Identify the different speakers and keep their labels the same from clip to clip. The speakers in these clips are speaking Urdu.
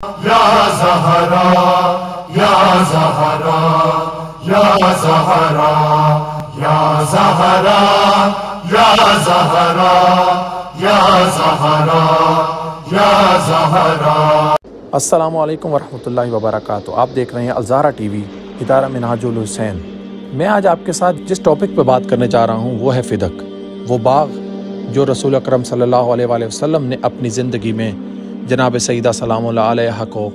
Speaker 1: یا زہرا یا زہرا یا زہرا یا زہرا یا زہرا یا زہرا یا زہرا۔
Speaker 2: السلام علیکم ورحمۃ اللہ وبرکاتہ۔ آپ دیکھ رہے ہیں الزہرا ٹی وی، ادارہ منہاج الحسین۔ میں آج آپ کے ساتھ جس ٹاپک پہ بات کرنے جا رہا ہوں وہ ہے فدق، وہ باغ جو رسول اکرم صلی اللہ علیہ وآلہ وسلم نے اپنی زندگی میں جناب سیدہ سلام اللہ علیہا کو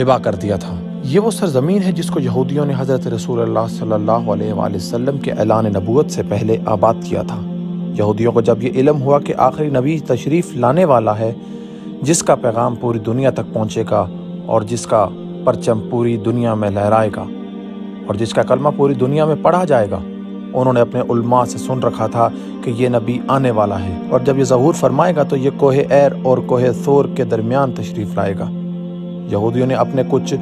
Speaker 2: ہبہ کر دیا تھا۔ یہ وہ سرزمین ہے جس کو یہودیوں نے حضرت رسول اللہ صلی اللہ علیہ وآلہ وسلم کے اعلان نبوت سے پہلے آباد کیا تھا۔ یہودیوں کو جب یہ علم ہوا کہ آخری نبی تشریف لانے والا ہے جس کا پیغام پوری دنیا تک پہنچے گا اور جس کا پرچم پوری دنیا میں لہرائے گا اور جس کا کلمہ پوری دنیا میں پڑھا جائے گا، انہوں نے اپنے علماء سے سن رکھا تھا کہ یہ نبی آنے والا ہے اور جب یہ ظہور فرمائے گا تو یہ کوہ ایر اور کوہ ثور کے درمیان تشریف لائے گا۔ یہودیوں نے اپنے کچھ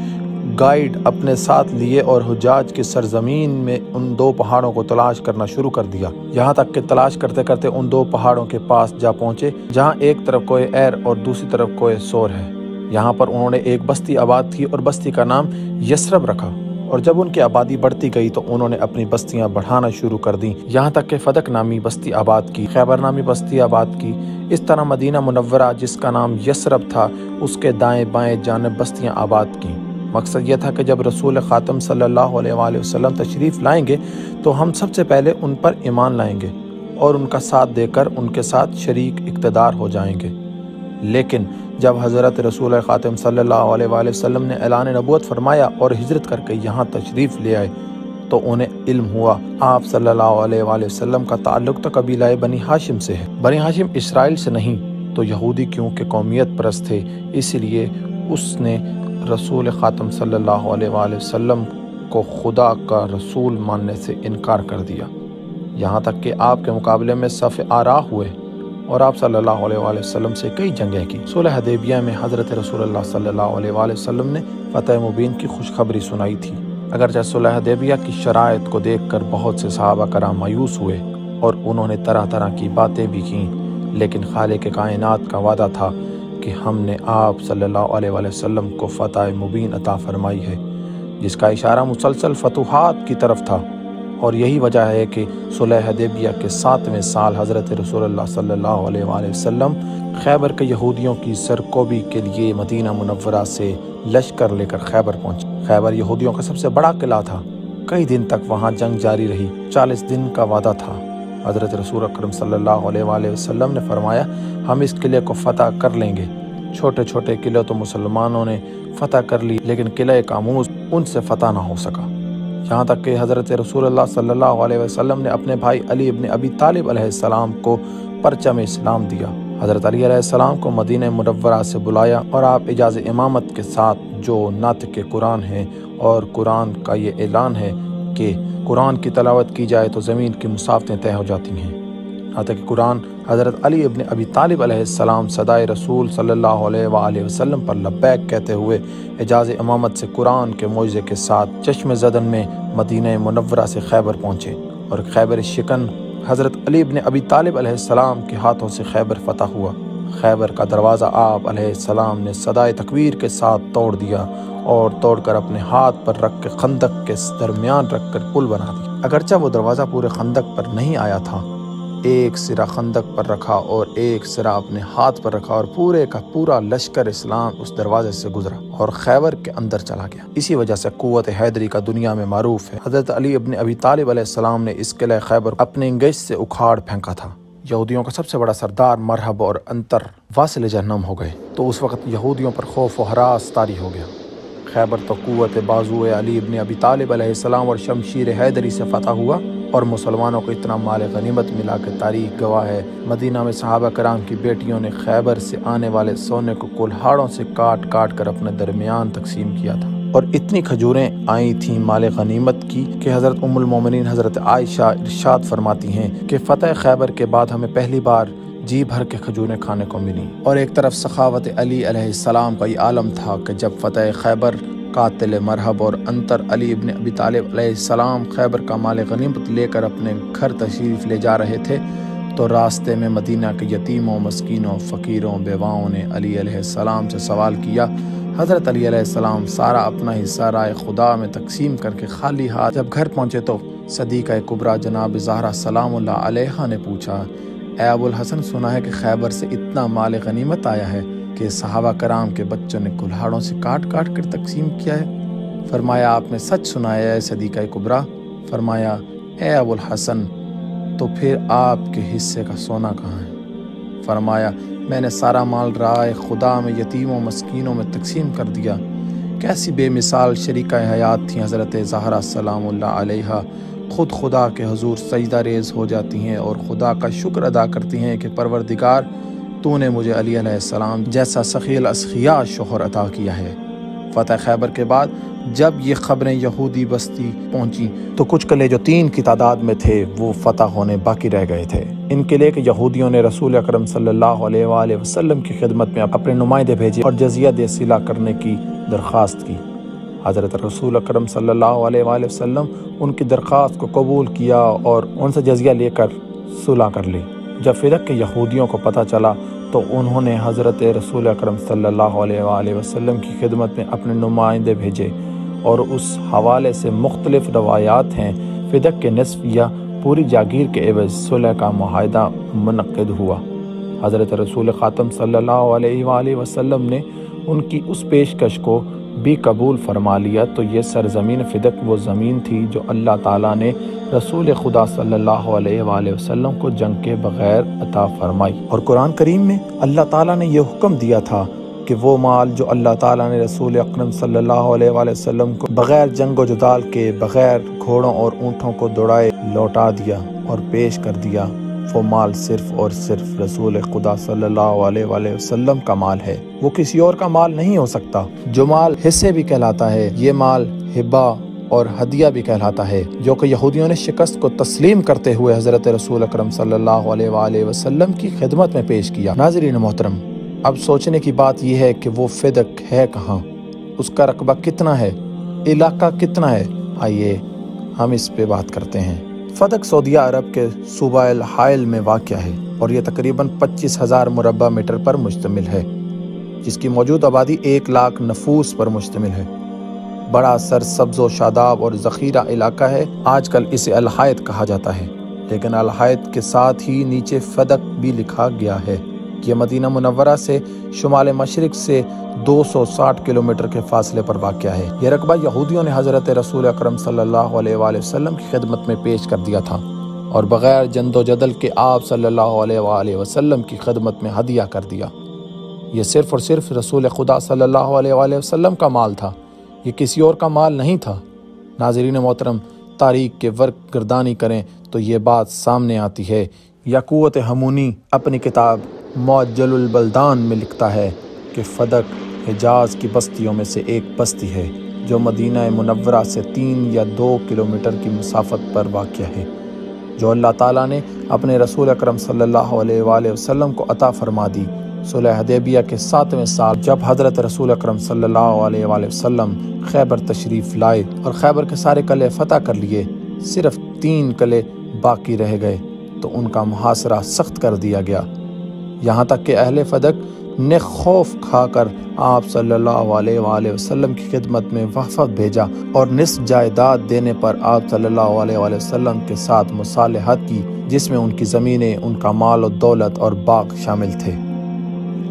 Speaker 2: گائیڈ اپنے ساتھ لیے اور حجاج کی سرزمین میں ان دو پہاڑوں کو تلاش کرنا شروع کر دیا، یہاں تک کہ تلاش کرتے کرتے ان دو پہاڑوں کے پاس جا پہنچے جہاں ایک طرف کوہ ایر اور دوسری طرف کوہ ثور ہے۔ یہاں پر انہوں نے ایک بستی آباد کی اور بستی کا نام یثرب رکھا، اور جب ان کی آبادی بڑھتی گئی تو انہوں نے اپنی بستیاں بڑھانا شروع کر دیں، یہاں تک کہ فدق نامی بستی آباد کی، خیبر نامی بستی آباد کی۔ اس طرح مدینہ منورہ جس کا نام یثرب تھا اس کے دائیں بائیں جانب بستیاں آباد کی۔ مقصد یہ تھا کہ جب رسول خاتم صلی اللہ علیہ وآلہ وسلم تشریف لائیں گے تو ہم سب سے پہلے ان پر ایمان لائیں گے اور ان کا ساتھ دے کر ان کے ساتھ شریک اقتدار ہو جائیں گے۔ لیکن جب حضرت رسول خاتم صلی اللہ علیہ وآلہ وسلم نے اعلان نبوت فرمایا اور ہجرت کر کے یہاں تشریف لے آئے تو انہیں علم ہوا آپ صلی اللہ علیہ وآلہ وسلم کا تعلق تو قبیلہ بنی ہاشم سے ہے۔ بنی ہاشم اسرائیل سے نہیں تو یہودی کیونکہ قومیت پرست تھے، اس لیے اس نے رسول خاتم صلی اللہ علیہ وآلہ وسلم کو خدا کا رسول ماننے سے انکار کر دیا، یہاں تک کہ آپ کے مقابلے میں صف آراء ہوئے اور آپ صلی اللہ علیہ وآلہ وسلم سے کئی جنگیں کی۔ صلح حدیبیہ میں حضرت رسول اللہ صلی اللہ علیہ وآلہ وسلم نے فتح مبین کی خوشخبری سنائی تھی۔ اگرچہ صلح حدیبیہ کی شرائط کو دیکھ کر بہت سے صحابہ کرام مایوس ہوئے اور انہوں نے طرح طرح کی باتیں بھی کیں، لیکن خالق کائنات کا وعدہ تھا کہ ہم نے آپ صلی اللہ علیہ وآلہ وسلم کو فتح مبین عطا فرمائی ہے، جس کا اشارہ مسلسل فتوحات کی طرف تھا، اور یہی وجہ ہے کہ صلح حدیبیہ کے 7ویں سال حضرت رسول اللہ صلی اللہ علیہ وآلہ وسلم خیبر کے یہودیوں کی سرکوبی کے لیے مدینہ منورہ سے لشکر لے کر خیبر پہنچے۔ خیبر یہودیوں کا سب سے بڑا قلعہ تھا، کئی دن تک وہاں جنگ جاری رہی، 40 دن کا وعدہ تھا۔ حضرت رسول اکرم صلی اللہ علیہ وآلہ وسلم نے فرمایا ہم اس قلعے کو فتح کر لیں گے۔ چھوٹے چھوٹے قلعے تو مسلمانوں نے فتح کر لی، لیکن قلعہ کاموس ان سے فتح نہ ہو سکا، یہاں تک کہ حضرت رسول اللہ صلی اللہ علیہ وسلم نے اپنے بھائی علی ابن ابی طالب علیہ السلام کو پرچم اسلام دیا۔ حضرت علی علیہ السلام کو مدینہ منورہ سے بلایا اور آپ اجاز امامت کے ساتھ جو ناطق قرآن ہے، اور قرآن کا یہ اعلان ہے کہ قرآن کی تلاوت کی جائے تو زمین کی مسافتیں طے ہو جاتی ہیں، یہاں تک کہ قرآن حضرت علی ابن ابی طالب علیہ السلام صدائے رسول صلی اللہ علیہ وآلہ وسلم پر لبیک کہتے ہوئے اجاز امامت سے قرآن کے معجزے کے ساتھ چشم زدن میں مدینہ منورہ سے خیبر پہنچے، اور خیبر شکن حضرت علی ابن ابی طالب علیہ السلام کے ہاتھوں سے خیبر فتح ہوا۔ خیبر کا دروازہ آپ علیہ السلام نے صدائے تکبیر کے ساتھ توڑ دیا اور توڑ کر اپنے ہاتھ پر رکھ کے خندق کے درمیان رکھ کر پل بنا دیا۔ اگرچہ وہ دروازہ پورے خندق پر نہیں آیا تھا، ایک سرا خندق پر رکھا اور ایک سرا اپنے ہاتھ پر رکھا اور پورے کا پورا لشکر اسلام اس دروازے سے گزرا اور خیبر کے اندر چلا گیا۔ اسی وجہ سے قوت حیدری کا دنیا میں معروف ہے۔ حضرت علی ابن ابی طالب علیہ السلام نے اس قلعہ خیبر اپنے انگیج سے اکھاڑ پھینکا تھا۔ یہودیوں کا سب سے بڑا سردار مرحب اور انتر واصل جہنم ہو گئے تو اس وقت یہودیوں پر خوف و ہراس طاری ہو گیا۔ خیبر تو قوت بازو علی ابن ابی طالب علیہ السلام اور شمشیر حیدری سے فتح ہوا اور مسلمانوں کو اتنا مال غنیمت ملا کہ تاریخ گواہ ہے مدینہ میں صحابہ کرام کی بیٹیوں نے خیبر سے آنے والے سونے کو کلہاڑوں سے کاٹ کاٹ کر اپنے درمیان تقسیم کیا تھا، اور اتنی کھجوریں آئی تھیں مال غنیمت کی کہ حضرت ام المومنین حضرت عائشہ ارشاد فرماتی ہیں کہ فتح خیبر کے بعد ہمیں پہلی بار جی بھر کے کھجوریں کھانے کو ملی۔ اور ایک طرف سخاوت علی علیہ السلام کا یہ عالم تھا کہ جب فتح خیبر قاتل مرحب اور انتر علی ابن ابی طالب علیہ السلام خیبر کا مال غنیمت لے کر اپنے گھر تشریف لے جا رہے تھے تو راستے میں مدینہ کے یتیموں، مسکینوں، فقیروں، بیواؤں نے علی علیہ السلام سے سوال کیا حضرت علی علیہ السلام سارا اپنا حصہ رائے خدا میں تقسیم کر کے خالی ہاتھ جب گھر پہنچے تو صدیقہ کبریٰ جناب زہرا سلام اللہ علیہا نے پوچھا، اے ابو الحسن، سنا ہے کہ خیبر سے اتنا مال غنیمت آیا ہے کہ صحابہ کرام کے بچوں نے کلہاڑوں سے کاٹ کاٹ کر تقسیم کیا ہے؟ فرمایا، آپ نے سچ سنایا ہے صدیقہ کبریٰ۔ فرمایا، اے ابو الحسن، تو پھر آپ کے حصے کا سونا کہاں ہے؟ فرمایا، میں نے سارا مال رائے خدا میں یتیموں مسکینوں میں تقسیم کر دیا۔ کیسی بے مثال شریکہ حیات تھیں حضرت زہرا سلام اللہ علیہا، خود خدا کے حضور سجدہ ریز ہو جاتی ہیں اور خدا کا شکر ادا کرتی ہیں کہ پروردگار، تو نے مجھے علی علیہ السلام جیسا سخی الاسخیاء شوہر عطا کیا ہے۔ فتح خیبر کے بعد جب یہ خبریں یہودی بستی پہنچی تو کچھ قلعے جو 3 کی تعداد میں تھے وہ فتح ہونے باقی رہ گئے تھے۔ ان کے لئے کہ یہودیوں نے رسول اکرم صلی اللہ علیہ وآلہ وسلم کی خدمت میں اپنے نمائندے بھیجے اور جزیہ دے صلہ کرنے کی درخواست کی۔ حضرت رسول اکرم صلی اللہ علیہ وآلہ وسلم ان کی درخواست کو قبول کیا اور ان سے جزیہ لے کر صلح کر لی۔ جب فدق کے یہودیوں کو پتہ چلا تو انہوں نے حضرت رسول اکرم صلی اللہ علیہ وآلہ وسلم کی خدمت میں اپنے نمائندے بھیجے اور اس حوالے سے مختلف روایات ہیں۔ فدق کے نصف یا پوری جاگیر کے عوض صلح کا معاہدہ منعقد ہوا۔ حضرت رسول خاتم صلی اللہ علیہ وآلہ وسلم نے ان کی اس پیشکش کو بھی قبول فرما لیا تو یہ سرزمین فدق وہ زمین تھی جو اللہ تعالیٰ نے رسول خدا صلی اللہ علیہ وآلہ وسلم کو جنگ کے بغیر عطا فرمائی۔ اور قرآن کریم میں اللہ تعالیٰ نے یہ حکم دیا تھا کہ وہ مال جو اللہ تعالیٰ نے رسول اکرم صلی اللہ علیہ وآلہ وسلم کو بغیر جنگ و جدال کے، بغیر گھوڑوں اور اونٹوں کو دوڑائے لوٹا دیا اور پیش کر دیا، وہ مال صرف اور صرف رسول خدا صلی اللہ علیہ وآلہ وسلم کا مال ہے، وہ کسی اور کا مال نہیں ہو سکتا۔ جو مال حصے بھی کہلاتا ہے، یہ مال ہبہ اور ہدیہ بھی کہلاتا ہے، جو کہ یہودیوں نے شکست کو تسلیم کرتے ہوئے حضرت رسول اکرم صلی اللہ علیہ وآلہ وسلم کی خدمت میں پیش کیا۔ ناظرین محترم، اب سوچنے کی بات یہ ہے کہ وہ فدق ہے کہاں، اس کا رقبہ کتنا ہے، علاقہ کتنا ہے؟ آئیے ہم اس پہ بات کرتے ہیں۔ فدق سعودیہ عرب کے صوبہ الحائل میں واقع ہے اور یہ تقریباً 25,000 مربع میٹر پر مشتمل ہے، جس کی موجود آبادی 1 لاکھ نفوس پر مشتمل ہے۔ بڑا سرسبز و شاداب اور ذخیرہ علاقہ ہے۔ آج کل اسے الحائط کہا جاتا ہے، لیکن الحائط کے ساتھ ہی نیچے فدق بھی لکھا گیا ہے۔ یہ مدینہ منورہ سے شمال مشرق سے 260 کلومیٹر کے فاصلے پر واقع ہے۔ یہ رقبہ یہودیوں نے حضرت رسول اکرم صلی اللہ علیہ وآلہ وسلم کی خدمت میں پیش کر دیا تھا اور بغیر جند و جدل کے آپ صلی اللہ علیہ وآلہ وسلم کی خدمت میں ہدیہ کر دیا۔ یہ صرف اور صرف رسول خدا صلی اللہ علیہ وآلہ وسلم کا مال تھا، یہ کسی اور کا مال نہیں تھا۔ ناظرین محترم، تاریخ کے ورق گردانی کریں تو یہ بات سامنے آتی ہے۔ یاقوت ہمونی اپنی کتاب معجل البلدان میں لکھتا ہے کہ فدق حجاز کی بستیوں میں سے ایک بستی ہے جو مدینہ منورہ سے 3 یا 2 کلومیٹر کی مسافت پر واقع ہے، جو اللہ تعالیٰ نے اپنے رسول اکرم صلی اللہ علیہ وآلہ وسلم کو عطا فرما دی۔ صلح حدیبیہ کے 7ویں سال جب حضرت رسول اکرم صلی اللہ علیہ وآلہ وسلم خیبر تشریف لائے اور خیبر کے سارے قلعے فتح کر لیے، صرف 3 قلعے باقی رہ گئے تو ان کا محاصرہ سخت کر دیا گیا، یہاں تک کہ اہل فدق نے خوف کھا کر آپ صلی اللہ علیہ وآلہ وسلم کی خدمت میں وفد بھیجا اور نصف جائیداد دینے پر آپ صلی اللہ علیہ وآلہ وسلم کے ساتھ مصالحت کی، جس میں ان کی زمینیں، ان کا مال و دولت اور باغ شامل تھے۔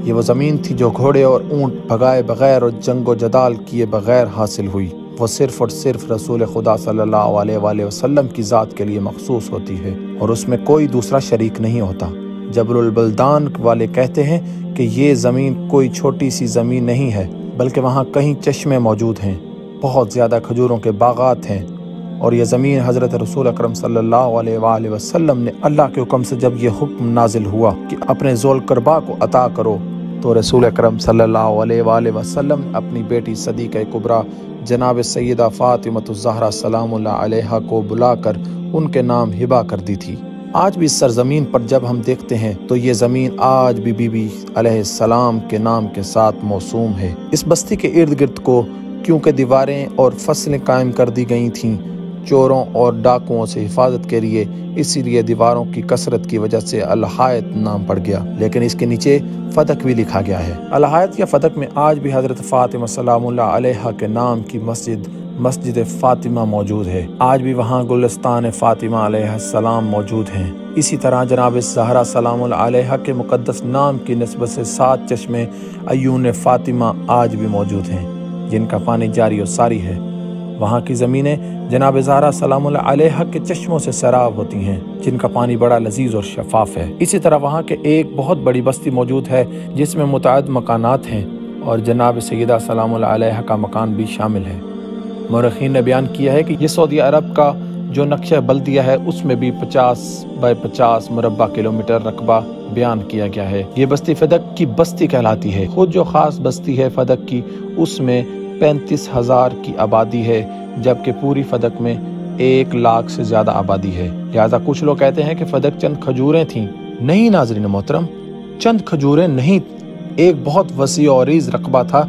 Speaker 2: یہ وہ زمین تھی جو گھوڑے اور اونٹ بھگائے بغیر اور جنگ و جدال کیے بغیر حاصل ہوئی، وہ صرف اور صرف رسول خدا صلی اللہ علیہ وآلہ وسلم کی ذات کے لیے مخصوص ہوتی ہے اور اس میں کوئی دوسرا شریک نہیں ہوتا۔ جبل البلدان والے کہتے ہیں کہ یہ زمین کوئی چھوٹی سی زمین نہیں ہے، بلکہ وہاں کہیں چشمے موجود ہیں، بہت زیادہ کھجوروں کے باغات ہیں، اور یہ زمین حضرت رسول اکرم صلی اللہ علیہ وآلہ وسلم نے اللہ کے حکم سے جب یہ حکم نازل ہوا کہ اپنے ذوالقربہ کو عطا کرو، تو رسول اکرم صلی اللہ علیہ وآلہ وسلم اپنی بیٹی صدیقہ کبریٰ جناب سیدہ فاطمۃ الزہرا سلام اللہ علیہا کو بلا کر ان کے نام ہبہ کر دی تھی۔ آج بھی اس سرزمین پر جب ہم دیکھتے ہیں تو یہ زمین آج بھی بی بی علیہ السلام کے نام کے ساتھ موسوم ہے۔ اس بستی کے ارد گرد کو کیونکہ دیواریں اور فصلیں قائم کر دی گئی تھیں، چوروں اور ڈاکوؤں سے حفاظت کے لیے، اسی لیے دیواروں کی کثرت کی وجہ سے الحائط نام پڑ گیا، لیکن اس کے نیچے فتق بھی لکھا گیا ہے۔ الحائط یا فتق میں آج بھی حضرت فاطمہ سلام اللہ علیہا کے نام کی مسجد فاطمہ موجود ہے۔ آج بھی وہاں گلستان فاطمہ علیہ السلام موجود ہیں۔ اسی طرح جناب زہرا سلام اللہ علیہا کے مقدس نام کی نسبت سے 7 چشمے عیون فاطمہ آج بھی موجود ہیں، جن کا پانی جاری و ساری ہے۔ وہاں کی زمینیں جناب زہرا سلام اللہ علیہا کے چشموں سے سیراب ہوتی ہیں، جن کا پانی بڑا لذیذ اور شفاف ہے۔ اسی طرح وہاں کے ایک بہت بڑی بستی موجود ہے جس میں متعدد مکانات ہیں، اور جناب سیدہ سلام اللہ علیہا کا مکان بھی شامل ہے۔ مورخین نے بیان کیا ہے کہ یہ سعودی عرب کا جو نقشہ بلدیہ ہے اس میں بھی 50 بائی 50 مربع کلومیٹر رقبہ بیان کیا گیا ہے۔ یہ بستی فدق کی بستی کہلاتی ہے۔ خود جو خاص بستی ہے فدق کی، اس میں 35,000 کی آبادی ہے، جبکہ پوری فدق میں 1 لاکھ سے زیادہ آبادی ہے۔ لہٰذا کچھ لوگ کہتے ہیں کہ فدق چند کھجوریں تھیں۔ نہیں ناظرین محترم، چند کھجوریں نہیں، ایک بہت وسیع اور عریض رقبہ تھا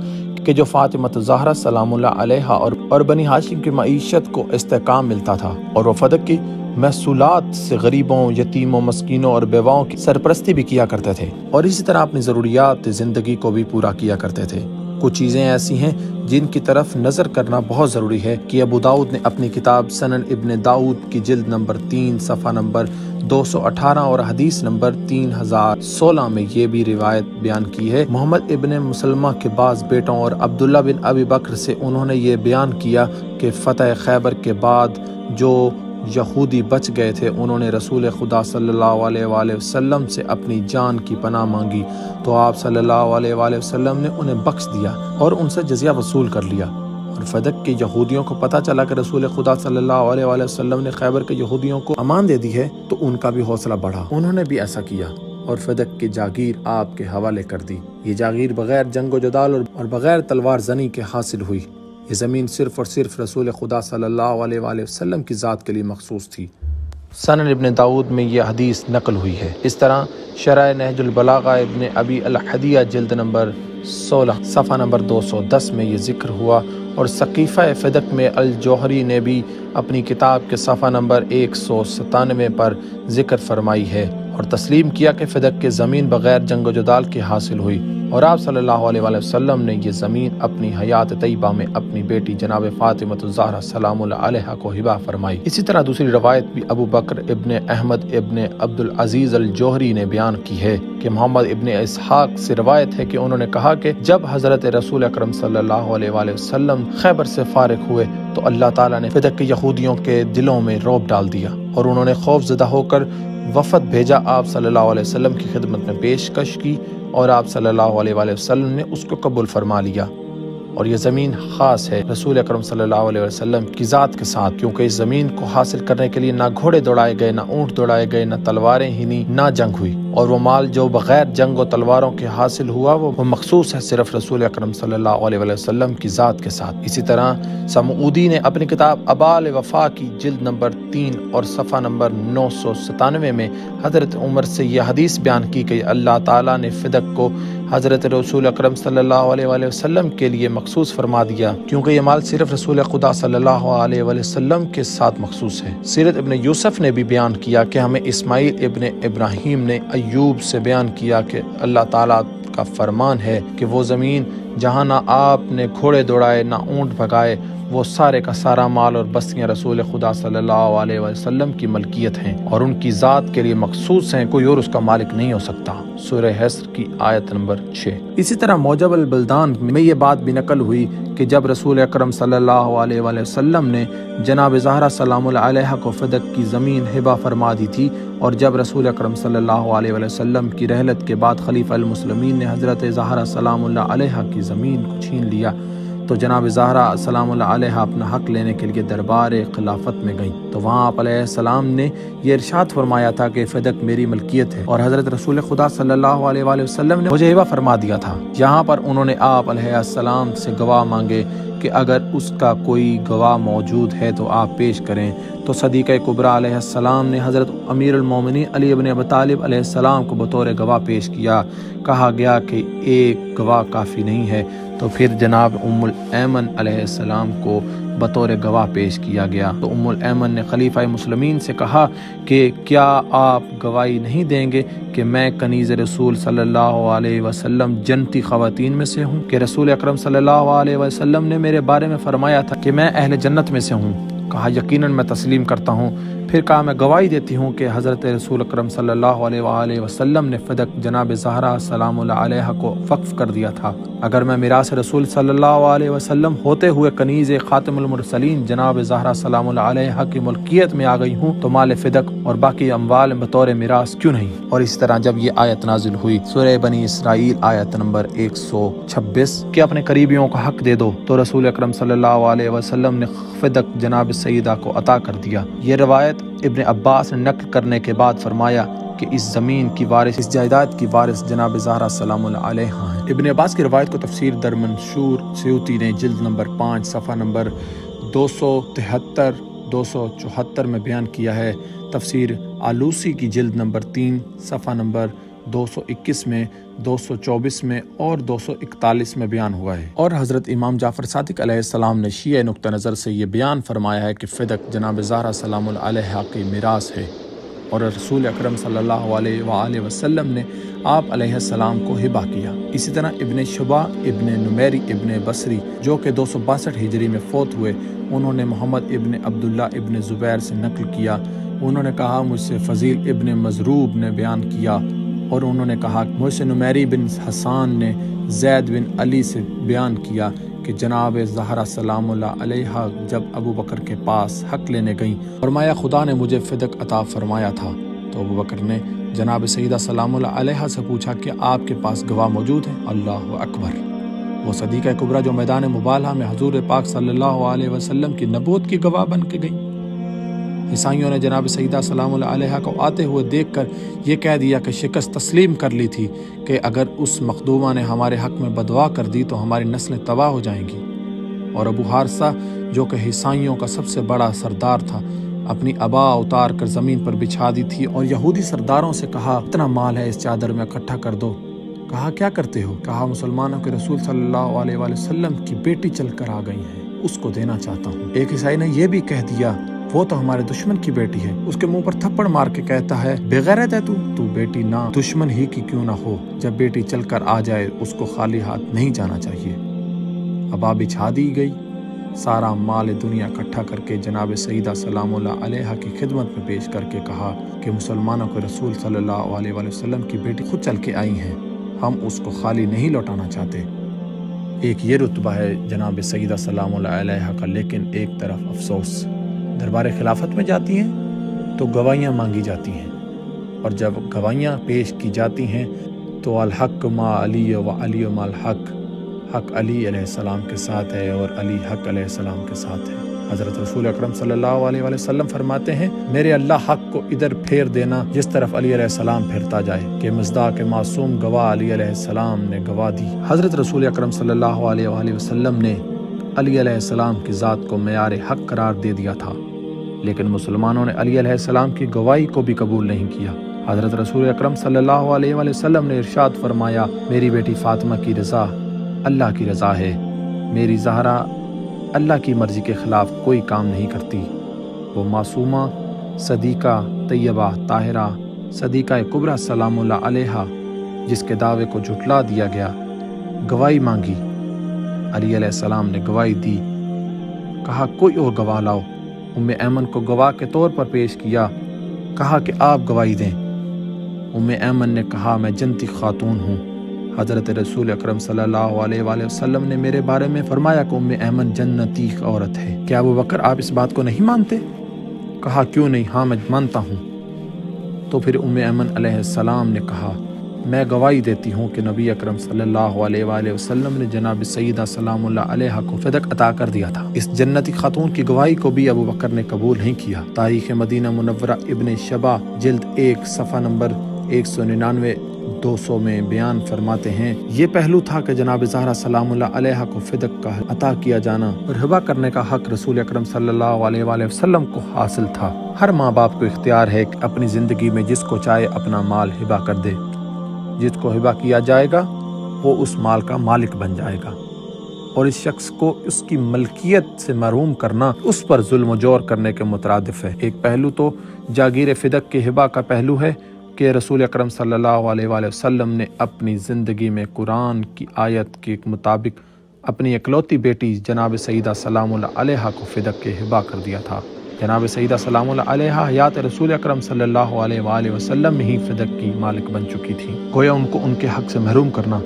Speaker 2: کہ جو فاطمہ زہرا سلام اللہ علیہا اور بنی ہاشم کی معیشت کو استحکام ملتا تھا، اور وہ فدق کی محصولات سے غریبوں، یتیموں، مسکینوں اور بیواؤں کی سرپرستی بھی کیا کرتے تھے، اور اسی طرح اپنی ضروریات زندگی کو بھی پورا کیا کرتے تھے۔ کچھ چیزیں ایسی ہیں جن کی طرف نظر کرنا بہت ضروری ہے کہ ابو داؤد نے اپنی کتاب سنن ابن داؤد کی جلد نمبر 3 صفحہ نمبر 218 اور حدیث نمبر 3016 میں یہ بھی روایت بیان کی ہے۔ محمد ابن مسلمہ کے بعض بیٹوں اور عبداللہ بن ابی بکر سے انہوں نے یہ بیان کیا کہ فتح خیبر کے بعد جو یہودی بچ گئے تھے، انہوں نے رسول خدا صلی اللہ علیہ وآلہ وسلم سے اپنی جان کی پناہ مانگی، تو آپ صلی اللہ علیہ وآلہ وسلم نے انہیں بخش دیا اور ان سے جزیہ وصول کر لیا۔ اور فدق کے یہودیوں کو پتہ چلا کہ رسول خدا صلی اللہ علیہ وآلہ وسلم نے خیبر کے یہودیوں کو امان دے دی ہے، تو ان کا بھی حوصلہ بڑھا، انہوں نے بھی ایسا کیا اور فدق کی جاگیر آپ کے حوالے کر دی۔ یہ جاگیر بغیر جنگ و جدال اور بغیر تلوار زنی کے حاصل ہوئی۔ یہ زمین صرف اور صرف رسول خدا صلی اللہ علیہ وآلہ وسلم کی ذات کے لیے مخصوص تھی۔ سنن ابن داؤد میں یہ حدیث نقل ہوئی ہے۔ اس طرح شرح نہج البلاغہ ابن ابی الحدیہ جلد نمبر 16 صفحہ نمبر 210 میں یہ ذکر ہوا، اور ثقیفہ فدق میں الجوہری نے بھی اپنی کتاب کے صفحہ نمبر 197 پر ذکر فرمائی ہے اور تسلیم کیا کہ فدق کی زمین بغیر جنگ و جدال کے حاصل ہوئی، اور آپ صلی اللہ علیہ وآلہ وسلم نے یہ زمین اپنی حیات طیبہ میں اپنی بیٹی جناب فاطمہ الزہرا سلام اللہ علیہا کو ہبہ فرمائی۔ اسی طرح دوسری روایت بھی ابو بکر ابن احمد ابن عبدالعزیز الجوہری نے بیان کی ہے کہ محمد ابن اسحاق سے روایت ہے کہ انہوں نے کہا کہ جب حضرت رسول اکرم صلی اللہ علیہ وآلہ وسلم خیبر سے فارغ ہوئے تو اللہ تعالیٰ نے فدق کے یہودیوں کے دلوں میں رعب ڈال دیا، اور انہوں نے خوف زدہ ہو کر وفد بھیجا، آپ صلی اللہ علیہ وسلم کی خدمت میں پیشکش کی، اور آپ صلی اللہ علیہ وآلہ وسلم نے اس کو قبول فرما لیا۔ اور یہ زمین خاص ہے رسول اکرم صلی اللہ علیہ وسلم کی ذات کے ساتھ، کیونکہ اس زمین کو حاصل کرنے کے لیے نہ گھوڑے دوڑائے گئے، نہ اونٹ دوڑائے گئے، نہ تلواریں ہنی، نہ جنگ ہوئی، اور وہ مال جو بغیر جنگ و تلواروں کے حاصل ہوا وہ مخصوص ہے صرف رسول اکرم صلی اللہ علیہ وسلم کی ذات کے ساتھ۔ اسی طرح سمعودی نے اپنی کتاب ابال وفا کی جلد نمبر 3 اور صفحہ نمبر 997 میں حضرت عمر سے یہ حدیث بیان کی کہ اللہ تعالیٰ نے فدق کو حضرت رسول اکرم صلی اللہ علیہ وآلہ وسلم کے لیے مخصوص فرما دیا، کیونکہ یہ مال صرف رسول خدا صلی اللہ علیہ وآلہ وسلم کے ساتھ مخصوص ہے۔ سیرت ابن یوسف نے بھی بیان کیا کہ ہمیں اسماعیل ابن ابراہیم نے ایوب سے بیان کیا کہ اللہ تعالیٰ کا فرمان ہے کہ وہ زمین جہاں نہ آپ نے گھوڑے دوڑائے نہ اونٹ بھگائے، وہ سارے کا سارا مال اور بستیاں رسول خدا صلی اللہ علیہ وسلم کی ملکیت ہیں اور ان کی ذات کے لیے مخصوص ہیں، کوئی اور اس کا مالک نہیں ہو سکتا۔ سورہ حشر کی آیت نمبر 6۔ اسی طرح موجب البلدان میں یہ بات بھی نقل ہوئی کہ جب رسول اکرم صلی اللہ علیہ وآلہ وسلم نے جناب زہرا سلام اللہ علیہا کو فدق کی زمین ہبہ فرما دی تھی، اور جب رسول اکرم صلی اللہ علیہ وآلہ وسلم کی رحلت کے بعد خلیفہ المسلمین نے حضرت زہرا سلام اللہ علیہا کی زمین کو چھین لیا، تو جناب زہرا سلام اللہ علیہا اپنا حق لینے کے لیے دربار خلافت میں گئیں، تو وہاں آپ علیہ السلام نے یہ ارشاد فرمایا تھا کہ فدق میری ملکیت ہے، اور حضرت رسول خدا صلی اللہ علیہ وآلہ وسلم نے مجھے ہبہ فرما دیا تھا۔ یہاں پر انہوں نے آپ علیہ السلام سے گواہ مانگے کہ اگر اس کا کوئی گواہ موجود ہے تو آپ پیش کریں، تو صدیقہ کبریٰ علیہ السلام نے حضرت امیر المومنین علی ابن ابی طالب علیہ السلام کو بطور گواہ پیش کیا۔ کہا گیا کہ ایک گواہ کافی نہیں ہے تو پھر جناب ام الایمن علیہ السلام کو بطور گواہ پیش کیا گیا۔ تو ام الایمن نے خلیفہ مسلمین سے کہا کہ کیا آپ گواہی نہیں دیں گے کہ میں کنیز رسول صلی اللہ علیہ وسلم جنتی خواتین میں سے ہوں، کہ رسول اکرم صلی اللہ علیہ وسلم نے میرے بارے میں فرمایا تھا کہ میں اہل جنت میں سے ہوں؟ کہا یقیناً میں تسلیم کرتا ہوں۔ پھر کہا میں گواہی دیتی ہوں کہ حضرت رسول اکرم صلی اللہ علیہ وآلہ وسلم نے فدق جناب زہرا سلام اللہ علیہ کو وقف کر دیا تھا۔ اگر میں میراث رسول صلی اللہ علیہ وسلم ہوتے ہوئے کنیز خاتم المرسلین جناب زہرا سلام اللہ علیہ کی ملکیت میں آ گئی ہوں تو مال فدق اور باقی اموال بطور میراث کیوں نہیں؟ اور اس طرح جب یہ آیت نازل ہوئی سورہ بنی اسرائیل آیت نمبر 126 کہ اپنے قریبیوں کا حق دے دو، تو رسول اکرم صلی اللہ علیہ وسلم نے فدق جناب سیدہ کو عطا کر دیا۔ یہ روایت ابن عباس نے نقل کرنے کے بعد فرمایا کہ اس زمین کی وارث، اس جائیداد کی وارث جناب زہرا سلام اللہ علیہ ہیں۔ ابن عباس کی روایت کو تفسیر در منشور سیوطی نے جلد نمبر 5 صفحہ نمبر 273 274 میں بیان کیا ہے۔ تفسیر آلوسی کی جلد نمبر 3 صفحہ نمبر 221 میں، 224 میں اور 241 میں بیان ہوا ہے۔ اور حضرت امام جعفر صادق علیہ السلام نے شیعہ نقطہ نظر سے یہ بیان فرمایا ہے کہ فدق جناب زہرا سلام اللہ علیہ کی میراث ہے، اور رسول اکرم صلی اللہ علیہ وآلہ وسلم نے آپ علیہ السلام کو ہبہ کیا۔ اسی طرح ابن شبا ابن نمیری ابن بصری جو کہ 262 ہجری میں فوت ہوئے، انہوں نے محمد ابن عبداللہ ابن زبیر سے نقل کیا۔ انہوں نے کہا مجھ سے فضیل ابن مضروب نے بیان کیا، اور انہوں نے کہا مجھ سے نمیری بن حسان نے زید بن علی سے بیان کیا کہ جناب زہرا سلام اللہ علیہ جب ابو بکر کے پاس حق لینے گئیں، فرمایا خدا نے مجھے فدق عطا فرمایا تھا۔ تو ابو بکر نے جناب سیدہ سلام اللہ علیہ سے پوچھا کہ آپ کے پاس گواہ موجود ہیں؟ اللہ اکبر! وہ صدیقہ کبریٰ جو میدان مبالغہ میں حضور پاک صلی اللہ علیہ وسلم کی نبوت کی گواہ بن کے گئیں۔ عیسائیوں نے جناب سیدہ سلام اللہ علیہ کو آتے ہوئے دیکھ کر یہ کہہ دیا کہ شکست تسلیم کر لی تھی کہ اگر اس مخدومہ نے ہمارے حق میں بددعا کر دی تو ہماری نسلیں تباہ ہو جائیں گی۔ اور ابو حارثہ جو کہ عیسائیوں کا سب سے بڑا سردار تھا، اپنی عبا اتار کر زمین پر بچھا دی تھی اور یہودی سرداروں سے کہا اتنا مال ہے اس چادر میں اکٹھا کر دو۔ کہا کیا کرتے ہو؟ کہا مسلمانوں کے رسول صلی اللہ علیہ وآلہ وسلم کی بیٹی چل کر آ گئی ہیں، اس کو دینا چاہتا ہوں۔ ایک عیسائی نے یہ بھی کہہ دیا وہ تو ہمارے دشمن کی بیٹی ہے۔ اس کے منہ پر تھپڑ مار کے کہتا ہے بے غیرت ہے تو بیٹی نہ دشمن ہی کی کیوں نہ ہو، جب بیٹی چل کر آ جائے اس کو خالی ہاتھ نہیں جانا چاہیے۔ ابا بچھا دی گئی، سارا مال دنیا اکٹھا کر کے جناب سیدہ سلام اللہ علیہ کی خدمت میں پیش کر کے کہا کہ مسلمانوں کے رسول صلی اللہ علیہ وآلہ وسلم کی بیٹی خود چل کے آئی ہیں، ہم اس کو خالی نہیں لوٹانا چاہتے۔ ایک یہ رتبہ ہے جناب سیدہ سلام اللہ علیہ کا، لیکن ایک طرف افسوس، دربار خلافت میں جاتی ہیں تو گواہیاں مانگی جاتی ہیں، اور جب گواہیاں پیش کی جاتی ہیں تو الحق ما علی و علی ما الحق، حق علی علیہ السلام کے ساتھ ہے اور علی حق علیہ السلام کے ساتھ ہے۔ حضرت رسول اکرم صلی اللہ علیہ وآلہ وسلم فرماتے ہیں میرے اللہ حق کو ادھر پھیر دینا جس طرف علی علیہ السلام پھرتا جائے، کہ مصداق معصوم گواہ علی علیہ السلام نے گواہ دی۔ حضرت رسول اکرم صلی اللہ علیہ وآلہ وسلم نے علی علیہ السلام کی ذات کو معیار حق قرار دے دیا تھا، لیکن مسلمانوں نے علی علیہ السلام کی گواہی کو بھی قبول نہیں کیا۔ حضرت رسول اکرم صلی اللہ علیہ وآلہ وسلم نے ارشاد فرمایا میری بیٹی فاطمہ کی رضا اللہ کی رضا ہے، میری زہرا اللہ کی مرضی کے خلاف کوئی کام نہیں کرتی، وہ معصومہ صدیقہ طیبہ طاہرہ صدیقہ کبریٰ سلام اللہ علیہ جس کے دعوے کو جھٹلا دیا گیا، گواہی مانگی، علی علیہ السلام نے گواہی دی، کہا کوئی اور گواہ لاؤ، ام ایمن کو گواہ کے طور پر پیش کیا، کہا کہ آپ گواہی دیں۔ ام ایمن نے کہا میں جنتی خاتون ہوں، حضرت رسول اکرم صلی اللہ علیہ وآلہ وسلم نے میرے بارے میں فرمایا کہ ام ایمن جنتی عورت ہے، کیا ابو بکر آپ اس بات کو نہیں مانتے؟ کہا کیوں نہیں، ہاں میں مانتا ہوں۔ تو پھر ام ایمن علیہ السلام نے کہا میں گواہی دیتی ہوں کہ نبی اکرم صلی اللہ علیہ وآلہ وسلم نے جناب سیدہ سلام اللہ علیہ کو فدق عطا کر دیا تھا۔ اس جنتی خاتون کی گواہی کو بھی ابو بکر نے قبول نہیں کیا۔ تاریخ مدینہ منورہ ابن شبا جلد 1 صفحہ نمبر 199 200 میں بیان فرماتے ہیں یہ پہلو تھا کہ جناب زہرا سلام اللہ علیہ کو فدق کا عطا کیا جانا اور ہبہ کرنے کا حق رسول اکرم صلی اللہ علیہ وآلہ وسلم کو حاصل تھا۔ ہر ماں باپ کو اختیار ہے کہ اپنی زندگی میں جس کو چاہے اپنا مال ہبہ کر دے، جس کو ہبہ کیا جائے گا وہ اس مال کا مالک بن جائے گا، اور اس شخص کو اس کی ملکیت سے محروم کرنا اس پر ظلم و جور کرنے کے مترادف ہے۔ ایک پہلو تو جاگیر فدق کے ہبہ کا پہلو ہے کہ رسول اکرم صلی اللہ علیہ وآلہ وسلم نے اپنی زندگی میں قرآن کی آیت کے مطابق اپنی اکلوتی بیٹی جناب سیدہ سلام اللہ علیہا کو فدق کے ہبہ کر دیا تھا۔ جناب سیدہ سلام اللہ علیہا حیات رسول اکرم صلی اللہ علیہ وآلہ وسلم میں ہی فدق کی مالک بن چکی تھی، گویا ان کو ان کے حق سے محروم کرنا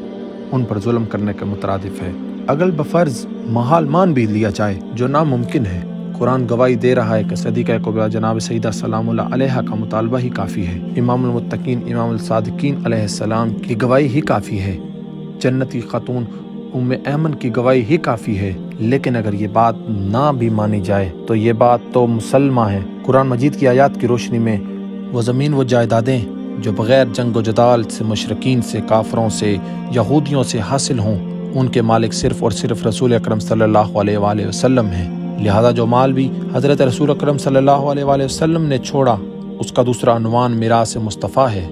Speaker 2: ان پر ظلم کرنے کے مترادف ہے۔ اگر بفرض محال مان بھی لیا جائے جو ناممکن ہے، قرآن گواہی دے رہا ہے کہ صدیقہ کبریٰ جناب سیدہ سلام اللہ علیہا کا مطالبہ ہی کافی ہے، امام المتقین امام الصادقین علیہ السلام کی گواہی ہی کافی ہے، جنتی خاتون ام ایمن کی گواہی ہی کافی ہے، لیکن اگر یہ بات نہ بھی مانی جائے تو یہ بات تو مسلمہ ہے۔ قرآن مجید کی آیات کی روشنی میں وہ زمین و جائیدادیں جو بغیر جنگ و جدال سے مشرکین سے، کافروں سے، یہودیوں سے حاصل ہوں، ان کے مالک صرف اور صرف رسول اکرم صلی اللہ علیہ وآلہ وسلم ہیں، لہذا جو مال بھی حضرت رسول اکرم صلی اللہ علیہ وآلہ وسلم نے چھوڑا اس کا دوسرا عنوان میراث مصطفیٰ ہے۔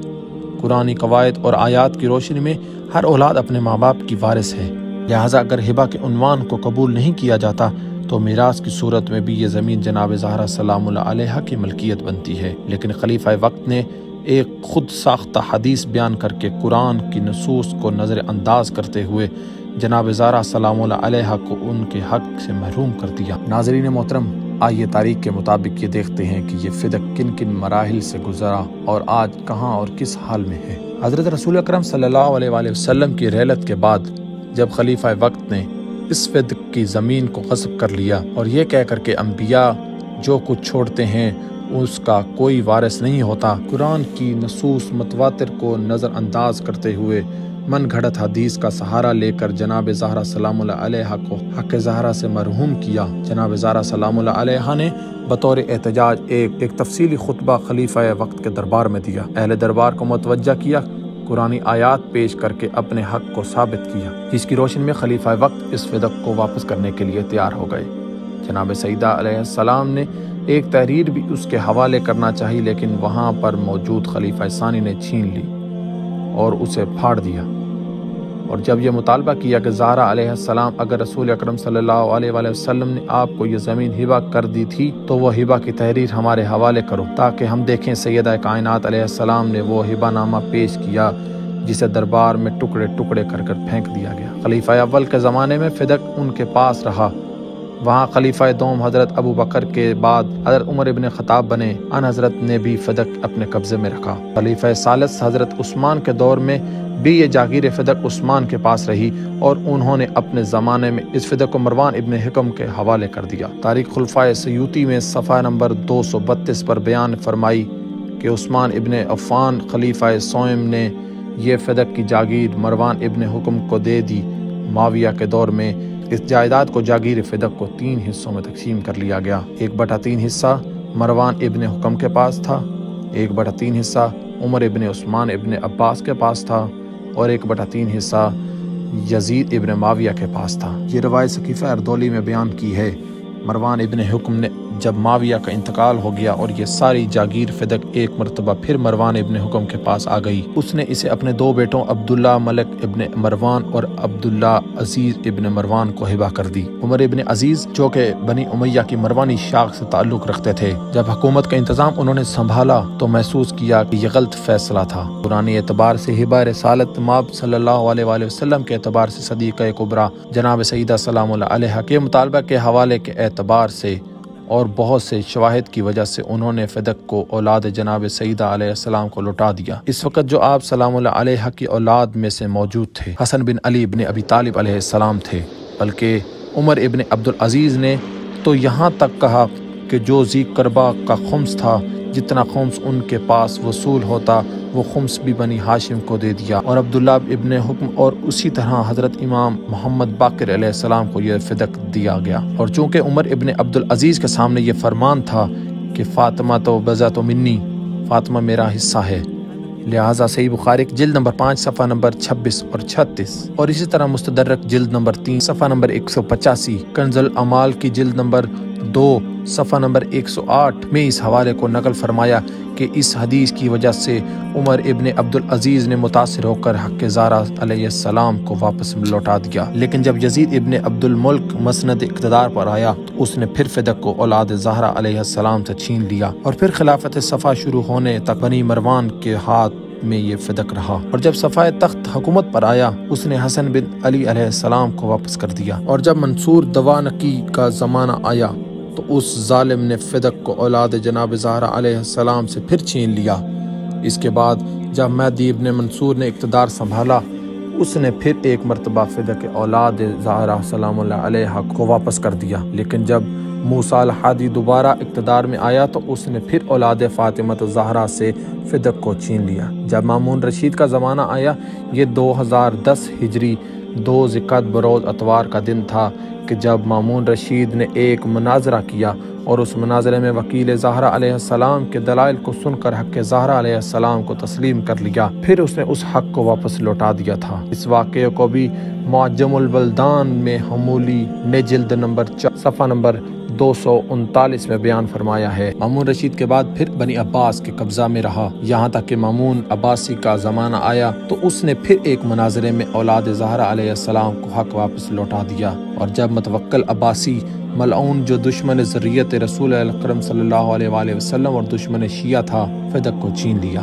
Speaker 2: قرآنی قواعد اور آیات کی روشنی میں ہر اولاد اپنے ماں باپ کی وارث ہے، لہذا اگر ہبہ کے عنوان کو قبول نہیں کیا جاتا تو میراث کی صورت میں بھی یہ زمین جناب زہرا سلام اللہ علیہا کی ملکیت بنتی ہے۔ لیکن خلیفہ وقت نے ایک خود ساختہ حدیث بیان کر کے قرآن کی نصوص کو نظر انداز کرتے ہوئے جناب زہرا سلام اللہ علیہا کو ان کے حق سے محروم کر دیا۔ ناظرین محترم، آئیے تاریخ کے مطابق یہ دیکھتے ہیں کہ یہ فدق کن کن مراحل سے گزرا اور آج کہاں اور کس حال میں ہے۔ حضرت رسول اکرم صلی اللہ علیہ وآلہ وسلم کی رحلت کے بعد جب خلیفہ وقت نے اس فدق کی زمین کو غصب کر لیا اور یہ کہہ کر کہ انبیاء جو کچھ چھوڑتے ہیں اس کا کوئی وارث نہیں ہوتا، قرآن کی نصوص متواتر کو نظر انداز کرتے ہوئے من گھڑت حدیث کا سہارا لے کر جناب زہرا سلام اللہ علیہا کو حق زہرا سے مرحوم کیا، جناب زہرا سلام اللہ علیہا نے بطور احتجاج ایک تفصیلی خطبہ خلیفہ وقت کے دربار میں دیا، اہل دربار کو متوجہ کیا، قرآنی آیات پیش کر کے اپنے حق کو ثابت کیا، جس کی روشنی میں خلیفہ وقت اس فدق کو واپس کرنے کے لیے تیار ہو گئے۔ جناب سیدہ علیہ السلام نے ایک تحریر بھی اس کے حوالے کرنا چاہی، لیکن وہاں پر موجود خلیفہ ثانی نے چھین لی اور اسے پھاڑ دیا، اور جب یہ مطالبہ کیا کہ زہرا علیہ السلام اگر رسول اکرم صلی اللہ علیہ وآلہ وسلم نے آپ کو یہ زمین ہبہ کر دی تھی تو وہ ہبہ کی تحریر ہمارے حوالے کرو تاکہ ہم دیکھیں، سیدہ کائنات علیہ السلام نے وہ ہبہ نامہ پیش کیا جسے دربار میں ٹکڑے ٹکڑے کر کر پھینک دیا گیا۔ خلیفہ اول کے زمانے میں فدق ان کے پاس رہا، وہاں خلیفہ دوم حضرت ابو بکر کے بعد حضرت عمر ابن خطاب بنے، ان حضرت نے بھی فدق اپنے قبضے میں رکھا۔ خلیفہ ثالث حضرت عثمان کے دور میں بھی یہ جاگیر فدق عثمان کے پاس رہی اور انہوں نے اپنے زمانے میں اس فدق کو مروان ابن حکم کے حوالے کر دیا۔ تاریخ خلفائے سیوطی میں صفحہ نمبر 232 پر بیان فرمائی کہ عثمان ابن عفان خلیفہ سوم نے یہ فدق کی جاگیر مروان ابن حکم کو دے دی۔ معاویہ کے دور میں اس جائیداد کو جاگیر فدق کو 3 حصوں میں تقسیم کر لیا گیا، 1/3 حصہ مروان ابن حکم کے پاس تھا، 1/3 حصہ عمر ابن عثمان ابن عباس کے پاس تھا اور 1/3 حصہ یزید ابن معاویہ کے پاس تھا۔ یہ روایت ثقیفہ اردولی میں بیان کی ہے۔ مروان ابن حکم نے جب معاویہ کا انتقال ہو گیا اور یہ ساری جاگیر فدق ایک مرتبہ پھر مروان ابن حکم کے پاس آ گئی، اس نے اسے اپنے 2 بیٹوں عبداللہ ملک ابن مروان اور عبداللہ عزیز ابن مروان کو ہبہ کر دی۔ عمر ابن عزیز جو کہ بنی امیہ کی مروانی شاخ سے تعلق رکھتے تھے، جب حکومت کا انتظام انہوں نے سنبھالا تو محسوس کیا کہ یہ غلط فیصلہ تھا۔ قرآنی اعتبار سے ہبہ رسالت ماب صلی اللہ علیہ وآلہ وسلم کے اعتبار سے صدیقہ کبریٰ جناب سیدہ سلام اللہ علیہا کے مطالبہ کے حوالے کے اعتبار سے اور بہت سے شواہد کی وجہ سے انہوں نے فدق کو اولاد جناب سیدہ علیہ السلام کو لوٹا دیا۔ اس وقت جو آپ سلام اللہ علیہ کی اولاد میں سے موجود تھے حسن بن علی بن ابی طالب علیہ السلام تھے، بلکہ عمر ابن عبدالعزیز نے تو یہاں تک کہا کہ جو ذی قربہ کا خمس تھا، جتنا خمس ان کے پاس وصول ہوتا وہ خمس بھی بنی ہاشم کو دے دیا، اور عبداللہ ابن حکم اور اسی طرح حضرت امام محمد باقر علیہ السلام کو یہ فدق دیا گیا۔ اور چونکہ عمر ابن عبدالعزیز کے سامنے یہ فرمان تھا کہ فاطمہ تو بضعۃ منی، فاطمہ میرا حصہ ہے، لہٰذا صحیح بخاری جلد نمبر 5 صفحہ نمبر 26 اور 36 اور اسی طرح مستدرک جلد نمبر 3 صفحہ نمبر 185، کنز الاعمال کی جلد نمبر 2 صفحہ نمبر 108 میں اس حوالے کو نقل فرمایا کہ اس حدیث کی وجہ سے عمر ابن عبدالعزیز نے متاثر ہو کر حق زہرا علیہ السلام کو واپس لوٹا دیا، لیکن جب یزید ابن عبدالملک مسند اقتدار پر آیا تو اس نے پھر فدق کو اولاد زہرا علیہ السلام سے چھین لیا، اور پھر خلافت صفا شروع ہونے تک بنی مروان کے ہاتھ میں یہ فدق رہا، اور جب صفائے تخت حکومت پر آیا اس نے حسن بن علی علیہ السلام کو واپس کر دیا، اور جب منصور دوانقی کا زمانہ آیا تو اس ظالم نے فدق کو اولاد جناب زہرا علیہ السلام سے پھر چھین لیا۔ اس کے بعد جب مہدی ابن منصور نے اقتدار سنبھالا اس نے پھر ایک مرتبہ فدق اولاد زہرا سلام اللہ علیہ کو واپس کر دیا، لیکن جب موسیٰ الحادی دوبارہ اقتدار میں آیا تو اس نے پھر اولاد فاطمہ الزہرا سے فدق کو چھین لیا۔ جب مامون رشید کا زمانہ آیا، یہ 2010 ہجری 2 ذوالقعدہ بروز اتوار کا دن تھا کہ جب مامون رشید نے ایک مناظرہ کیا اور اس مناظرے میں وکیل زہرا علیہ السلام کے دلائل کو سن کر حق زہرا علیہ السلام کو تسلیم کر لیا، پھر اس نے اس حق کو واپس لوٹا دیا تھا۔ اس واقعے کو بھی معجم البلدان میں حمولی نے جلد نمبر 4 صفحہ نمبر 239 میں بیان فرمایا ہے۔ مامون رشید کے بعد پھر بنی عباس کے قبضہ میں رہا، یہاں تک کہ مامون عباسی کا زمانہ آیا تو اس نے پھر ایک مناظرے میں اولاد زہرا علیہ السلام کو حق واپس لوٹا دیا، اور جب متوکل عباسی ملعون جو دشمن ذریت رسول اکرم صلی اللہ علیہ وآلہ وسلم اور دشمن شیعہ تھا فدق کو چھین لیا،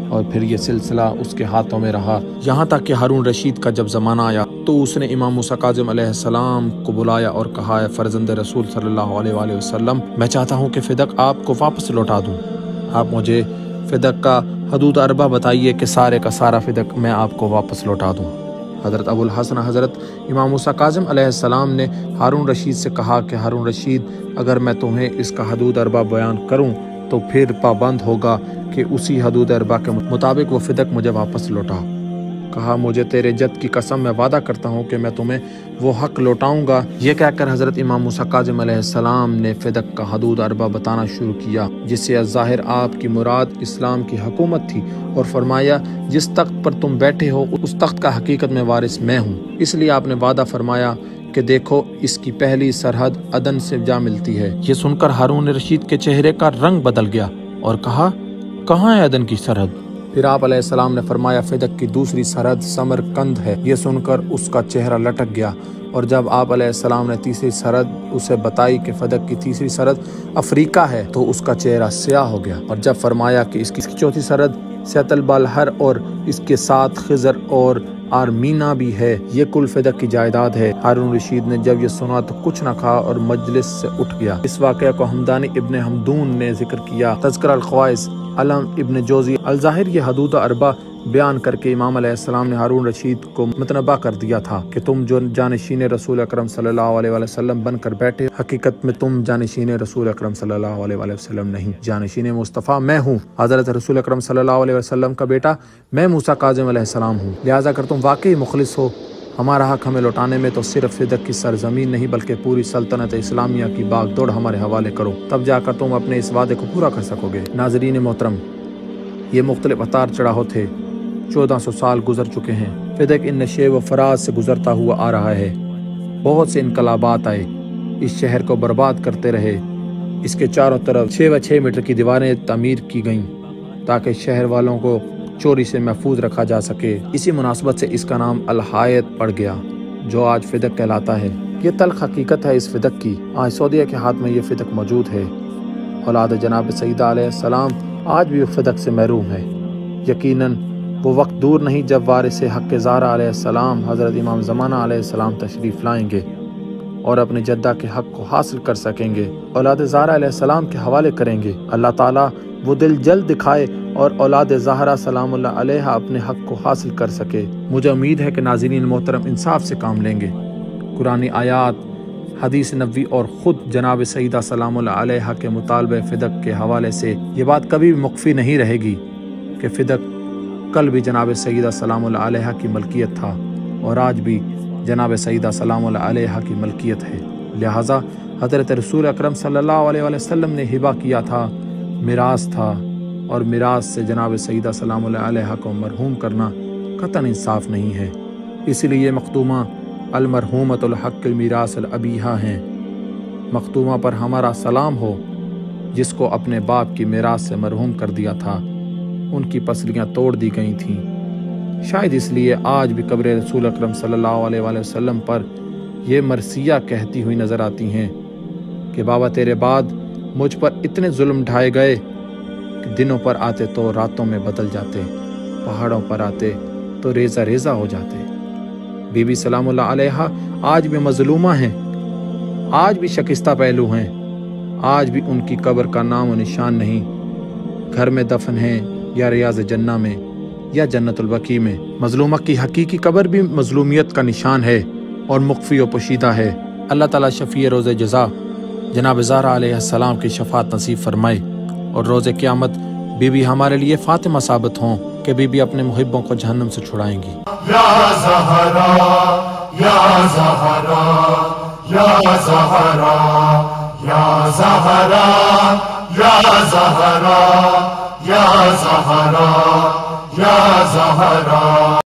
Speaker 2: اور پھر یہ سلسلہ اس کے ہاتھوں میں رہا، یہاں تک کہ ہارون رشید کا جب زمانہ آیا تو اس نے امام موسیٰ کاظم علیہ السلام کو بلایا اور کہا، اے فرزند رسول صلی اللہ علیہ وآلہ وسلم، میں چاہتا ہوں کہ فدق آپ کو واپس لوٹا دوں، آپ مجھے فدق کا حدود اربع بتائیے کہ سارے کا سارا فدق میں آپ کو واپس لوٹا دوں۔ حضرت ابو الحسن حضرت امام موسیٰ کاظم علیہ السلام نے ہارون رشید سے کہا کہ ہارون رشید، اگر میں تمہیں اس کا حدود اربع بیان کروں تو پھر پابند ہوگا کہ اسی حدود اربع کے مطابق وہ فدق مجھے واپس لوٹا۔ کہا، مجھے تیرے جد کی قسم میں وعدہ کرتا ہوں کہ میں تمہیں وہ حق لوٹاؤں گا۔ یہ کہہ کر حضرت امام موسیٰ کاظم علیہ السلام نے فدق کا حدود اربع بتانا شروع کیا، جس سے ظاہر آپ کی مراد اسلام کی حکومت تھی، اور فرمایا، جس تخت پر تم بیٹھے ہو اس تخت کا حقیقت میں وارث میں ہوں، اس لیے آپ نے وعدہ فرمایا کہ دیکھو اس کی پہلی سرحد عدن سے جا ملتی ہے۔ یہ سن کر ہارون رشید کے چہرے کا رنگ بدل گیا اور کہا، کہاں ہے عدن کی سرحد؟ پھر آپ علیہ السلام نے فرمایا، فدق کی دوسری سرحد سمرقند ہے۔ یہ سن کر اس کا چہرہ لٹک گیا، اور جب آپ علیہ السلام نے تیسری سرحد اسے بتائی کہ فدق کی تیسری سرحد افریقہ ہے تو اس کا چہرہ سیاہ ہو گیا، اور جب فرمایا کہ اس کی چوتھی سرحد سیت البلحر اور اس کے ساتھ خضر اور آرمینا بھی ہے، یہ کل فدق کی جائیداد ہے۔ ہارون رشید نے جب یہ سنا تو کچھ نہ کہا اور مجلس سے اٹھ گیا۔ اس واقعہ کو حمدانی ابن حمدون نے ذکر کیا۔ تذکرہ الخوائز علم ابن جوزی الظاہر یہ حدود اربع بیان کر کے امام علیہ السلام نے ہارون رشید کو متنبہ کر دیا تھا کہ تم جو جانشین رسول اکرم صلی اللہ علیہ وآلہ وسلم بن کر بیٹھے، حقیقت میں تم جانشین رسول اکرم صلی اللہ علیہ وآلہ وسلم نہیں، جانشین مصطفیٰ میں ہوں، حضرت رسول اکرم صلی اللہ علیہ وسلم کا بیٹا میں موسیٰ کاظم علیہ السلام ہوں، لہٰذا اگر تم واقعی مخلص ہو ہمارا حق ہمیں لوٹانے میں تو صرف فدق کی سرزمین نہیں بلکہ پوری سلطنت اسلامیہ کی باغ دوڑ ہمارے حوالے کرو، تب جا کر تم اپنے اس وعدے کو پورا کر سکو گے۔ ناظرین محترم، یہ مختلف اتار چڑھاؤ تھے، 1400 سال گزر چکے ہیں، فدق ان نشیب و فراز سے گزرتا ہوا آ رہا ہے، بہت سے انقلابات آئے، اس شہر کو برباد کرتے رہے، اس کے چاروں طرف 6x6 میٹر کی دیواریں تعمیر کی گئیں تاکہ شہر والوں کو چوری سے محفوظ رکھا جا سکے۔ اسی مناسبت سے اس کا نام الحائط پڑ گیا جو آج فدق کہلاتا ہے۔ یہ تلخ حقیقت ہے اس فدق کی، آج سعودیہ کے ہاتھ میں یہ فدق موجود ہے۔ اولاد جناب سیدہ علیہ السلام آج بھی فدق سے محروم ہے۔ یقیناً وہ وقت دور نہیں جب وارث حق زہرا علیہ السلام حضرت امام زمانہ علیہ السلام تشریف لائیں گے اور اپنے جدہ کے حق کو حاصل کر سکیں گے، اولاد زہرا علیہ السلام کے حوالے کریں گے۔ اللہ تعالیٰ وہ دل جلد دکھائے اور اولاد زہرا سلام اللہ علیہ اپنے حق کو حاصل کر سکے۔ مجھے امید ہے کہ ناظرین محترم انصاف سے کام لیں گے۔ قرآن آیات، حدیث نبوی اور خود جناب سیدہ سلام اللہ علیہ کے مطالبہ فدق کے حوالے سے یہ بات کبھی بھی مخفی نہیں رہے گی کہ فدق کل بھی جناب سیدہ سلام اللہ علیہ کی ملکیت تھا اور آج بھی جناب سیدہ سلام اللہ علیہ کی ملکیت ہے، لہٰذا حضرت رسول اکرم صلی اللہ علیہ وسلم نے ہبہ کیا تھا، میراث تھا، اور میراث سے جناب سیدہ سلام اللہ علیہ کو مرحوم کرنا قطعاً انصاف نہیں ہے۔ اسی لیے مختومہ المرحومۃ الحق المیراث الابیہا ہیں۔ مختومہ پر ہمارا سلام ہو، جس کو اپنے باپ کی میراث سے مرحوم کر دیا تھا۔ ان کی پسلیاں توڑ دی گئی تھیں، شاید اس لیے آج بھی قبر رسول اکرم صلی اللہ علیہ وآلہ وسلم پر یہ مرثیہ کہتی ہوئی نظر آتی ہیں کہ بابا تیرے بعد مجھ پر اتنے ظلم ڈھائے گئے کہ دنوں پر آتے تو راتوں میں بدل جاتے، پہاڑوں پر آتے تو ریزہ ریزہ ہو جاتے۔ بی بی سلام اللہ علیہا آج بھی مظلومہ ہیں، آج بھی شکستہ پہلو ہیں، آج بھی ان کی قبر کا نام و نشان نہیں، گھر میں دفن ہیں یا ریاض جنہ میں یا جنت البقیع میں۔ مظلومہ کی حقیقی قبر بھی مظلومیت کا نشان ہے اور مخفی و پوشیدہ ہے۔ اللہ تعالیٰ شفیع روز جزا جناب زہرا علیہ السلام کی شفاعت نصیب فرمائے، اور روز قیامت بی بی ہمارے لیے فاطمہ ثابت ہوں کہ بی بی اپنے محبوں کو جہنم سے چھڑائیں گی۔
Speaker 1: یا زہرا یا زہرا یا زہرا یا زہرا یا زہرا یا زہرا یا زہرا